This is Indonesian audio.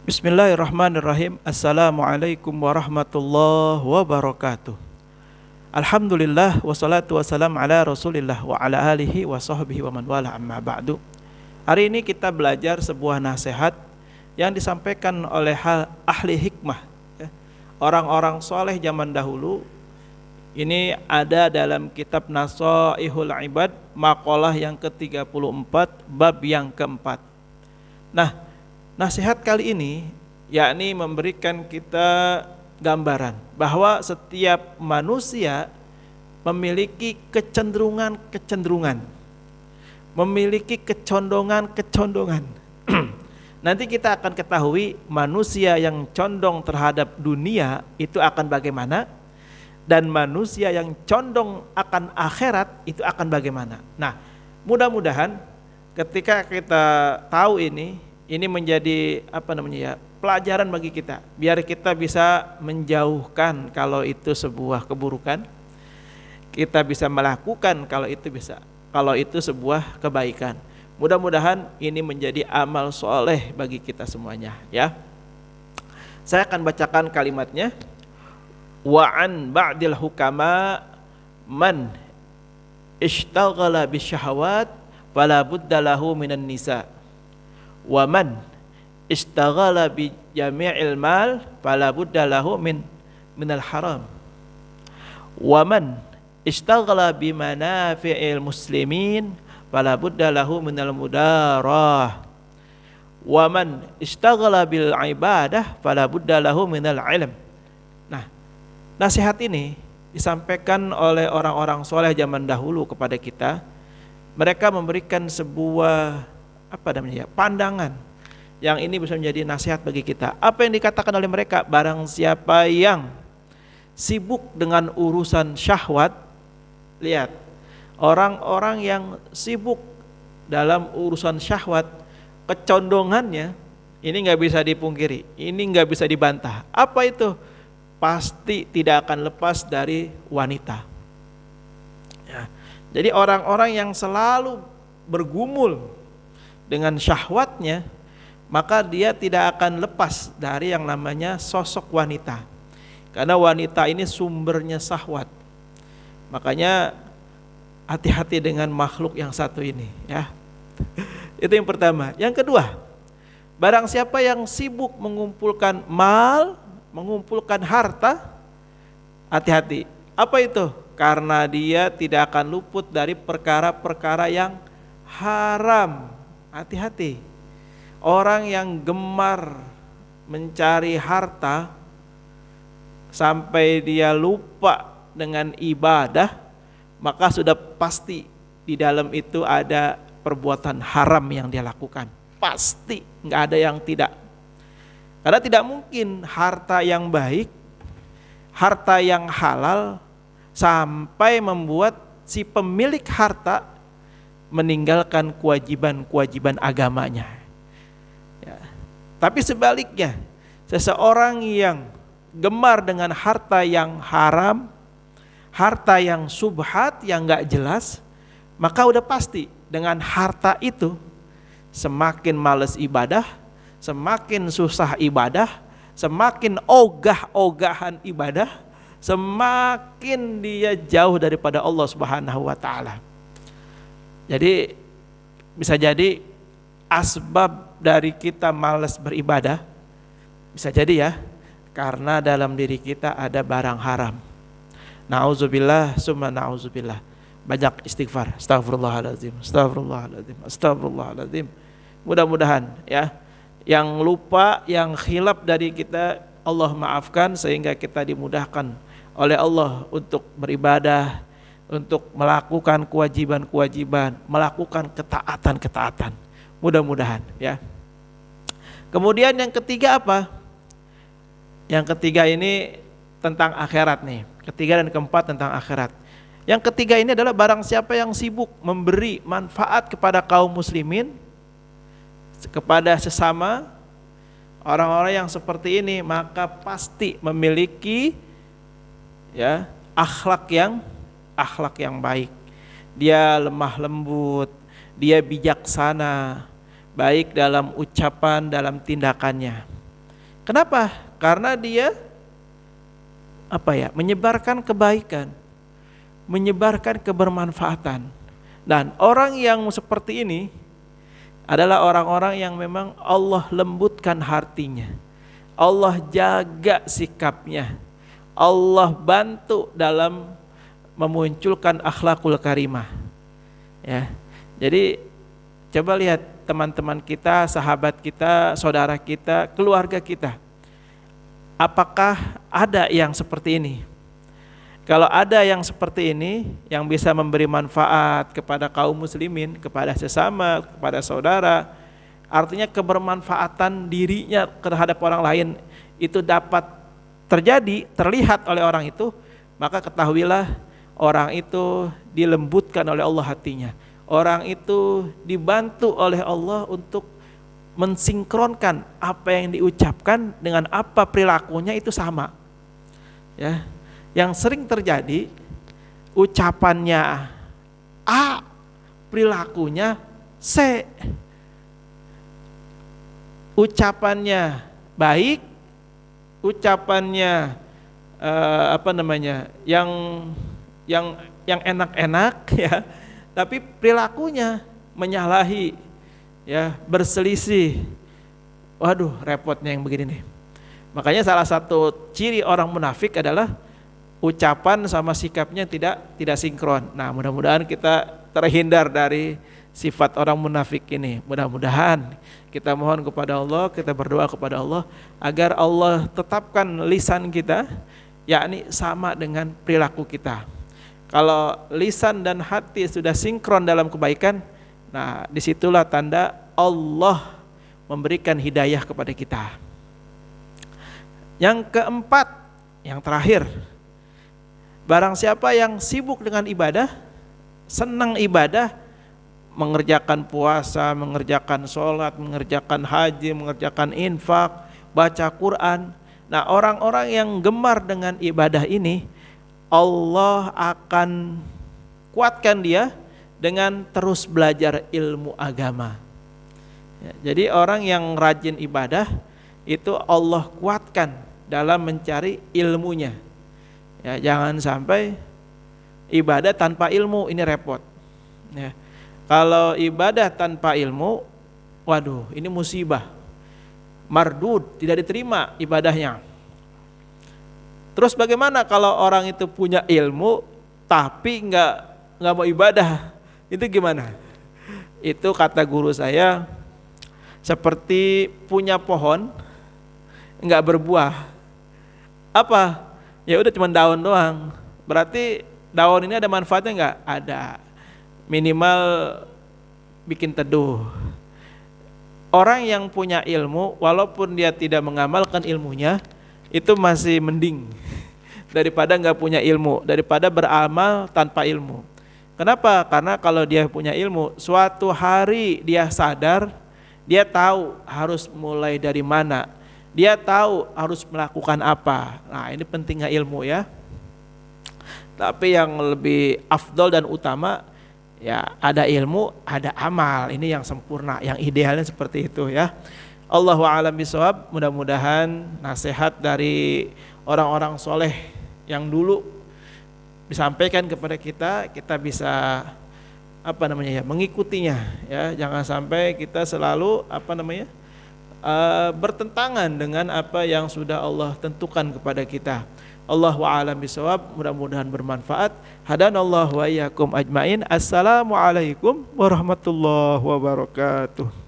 Bismillahirrahmanirrahim. Assalamualaikum warahmatullahi wabarakatuh. Alhamdulillah wassalatu wassalam ala Rasulillah wa ala alihi wa sahbihi wa man wala amma ba'du. Hari ini kita belajar sebuah nasihat yang disampaikan oleh ahli hikmah, ya. Orang-orang soleh zaman dahulu. Ini ada dalam kitab Nasaihul Ibad, maqalah yang ke-34, bab yang keempat. Nah, nasihat kali ini yakni memberikan kita gambaran bahwa setiap manusia memiliki kecenderungan, memiliki kecondongan. Nanti kita akan ketahui manusia yang condong terhadap dunia itu akan bagaimana, dan manusia yang condong akan akhirat itu akan bagaimana. Nah, mudah-mudahan ketika kita tahu ini menjadi pelajaran bagi kita, biar kita bisa menjauhkan kalau itu sebuah keburukan, kita bisa melakukan kalau itu sebuah kebaikan. Mudah-mudahan ini menjadi amal soleh bagi kita semuanya, ya. Saya akan bacakan kalimatnya. Wa an ba'dil hukama man ishtaghala bisyahawat fala budda lahu minan nisa. Wa man istaghala bi jami'il mal fala budda lahu minal haram. Wa man istaghala bi manafi'il muslimin fala budda lahu minal mudarah. Wa man istaghala bil ibadah fala budda lahu minal ilm. Nah, nasihat ini disampaikan oleh orang-orang soleh zaman dahulu kepada kita. Mereka memberikan sebuah pandangan yang ini bisa menjadi nasihat bagi kita. Apa yang dikatakan oleh mereka? Barang siapa yang sibuk dengan urusan syahwat, lihat, orang-orang yang sibuk dalam urusan syahwat, kecondongannya ini nggak bisa dipungkiri, ini nggak bisa dibantah. Apa itu? Pasti tidak akan lepas dari wanita, ya. Jadi orang-orang yang selalu bergumul dengan syahwatnya, maka dia tidak akan lepas dari yang namanya sosok wanita, karena wanita ini sumbernya syahwat. Makanya hati-hati dengan makhluk yang satu ini, ya. Itu yang pertama. Yang kedua, barang siapa yang sibuk mengumpulkan mal, mengumpulkan harta, hati-hati. Apa itu? Karena dia tidak akan luput dari perkara-perkara yang haram. Hati-hati. Orang yang gemar mencari harta sampai dia lupa dengan ibadah, maka sudah pasti di dalam itu ada perbuatan haram yang dia lakukan. Pasti, nggak ada yang tidak. Karena tidak mungkin harta yang baik, harta yang halal sampai membuat si pemilik harta meninggalkan kewajiban-kewajiban agamanya, ya. Tapi sebaliknya, seseorang yang gemar dengan harta yang haram, harta yang subhat, yang gak jelas, maka udah pasti dengan harta itu semakin males ibadah, semakin susah ibadah, semakin ogah-ogahan ibadah, semakin dia jauh daripada Allah Subhanahu wa ta'ala. Jadi bisa jadi asbab dari kita malas beribadah, bisa jadi ya, karena dalam diri kita ada barang haram. Na'udzubillah summa na'udzubillah. Banyak istighfar, astagfirullahaladzim, astagfirullahaladzim, astagfirullahaladzim. Mudah-mudahan ya, yang lupa, yang khilaf dari kita, Allah maafkan sehingga kita dimudahkan oleh Allah untuk beribadah, untuk melakukan kewajiban-kewajiban, melakukan ketaatan-ketaatan. Mudah-mudahan ya. Kemudian yang ketiga apa? Yang ketiga ini tentang akhirat nih. Ketiga dan keempat tentang akhirat. Yang ketiga ini adalah barang siapa yang sibuk memberi manfaat kepada kaum muslimin, kepada sesama orang-orang yang seperti ini, maka pasti memiliki ya akhlak yang baik. Dia lemah lembut, dia bijaksana, baik dalam ucapan, dalam tindakannya. Kenapa? Karena dia menyebarkan kebaikan, menyebarkan kebermanfaatan. Dan orang yang seperti ini adalah orang-orang yang memang Allah lembutkan hatinya, Allah jaga sikapnya, Allah bantu dalam memunculkan akhlakul karimah. Ya, jadi coba lihat teman-teman kita, sahabat kita, saudara kita, keluarga kita. Apakah ada yang seperti ini? Kalau ada yang seperti ini, yang bisa memberi manfaat kepada kaum muslimin, kepada sesama, kepada saudara, artinya kebermanfaatan dirinya terhadap orang lain itu dapat terjadi, terlihat oleh orang itu, maka ketahuilah orang itu dilembutkan oleh Allah hatinya. Orang itu dibantu oleh Allah untuk mensinkronkan apa yang diucapkan dengan apa perilakunya itu sama. Ya. Yang sering terjadi ucapannya A, perilakunya C. Ucapannya baik, ucapannya yang enak-enak ya, tapi perilakunya menyalahi, ya, berselisih. Waduh, repotnya yang begini nih. Makanya salah satu ciri orang munafik adalah ucapan sama sikapnya tidak sinkron. Nah, mudah-mudahan kita terhindar dari sifat orang munafik ini. Mudah-mudahan kita mohon kepada Allah, kita berdoa kepada Allah agar Allah tetapkan lisan kita yakni sama dengan perilaku kita. Kalau lisan dan hati sudah sinkron dalam kebaikan, nah disitulah tanda Allah memberikan hidayah kepada kita. Yang keempat, yang terakhir, barang siapa yang sibuk dengan ibadah, senang ibadah, mengerjakan puasa, mengerjakan sholat, mengerjakan haji, mengerjakan infak, baca Quran. Nah, orang-orang yang gemar dengan ibadah ini, Allah akan kuatkan dia dengan terus belajar ilmu agama. Ya, jadi orang yang rajin ibadah itu Allah kuatkan dalam mencari ilmunya. Ya, jangan sampai ibadah tanpa ilmu, ini repot. Ya. Kalau ibadah tanpa ilmu, waduh, ini musibah. Mardud, tidak diterima ibadahnya. Terus bagaimana kalau orang itu punya ilmu tapi nggak mau ibadah? Itu gimana? Itu kata guru saya seperti punya pohon nggak berbuah. Apa? Ya udah cuma daun doang. Berarti daun ini ada manfaatnya nggak? Ada. Minimal bikin teduh. Orang yang punya ilmu, walaupun dia tidak mengamalkan ilmunya, itu masih mending daripada nggak punya ilmu, daripada beramal tanpa ilmu. Kenapa? Karena kalau dia punya ilmu, suatu hari dia sadar, dia tahu harus mulai dari mana, dia tahu harus melakukan apa. Nah, ini pentingnya ilmu ya. Tapi yang lebih afdol dan utama, ya ada ilmu, ada amal. Ini yang sempurna, yang idealnya seperti itu ya. Allahu a'lam bishawab. Mudah-mudahan nasihat dari orang-orang soleh yang dulu disampaikan kepada kita, kita bisa mengikutinya ya. Jangan sampai kita selalu bertentangan dengan apa yang sudah Allah tentukan kepada kita. Allahu a'lam bishawab. Mudah-mudahan bermanfaat. Hadanallahu wa iyyakum ajmain. Assalamualaikum warahmatullahi wabarakatuh.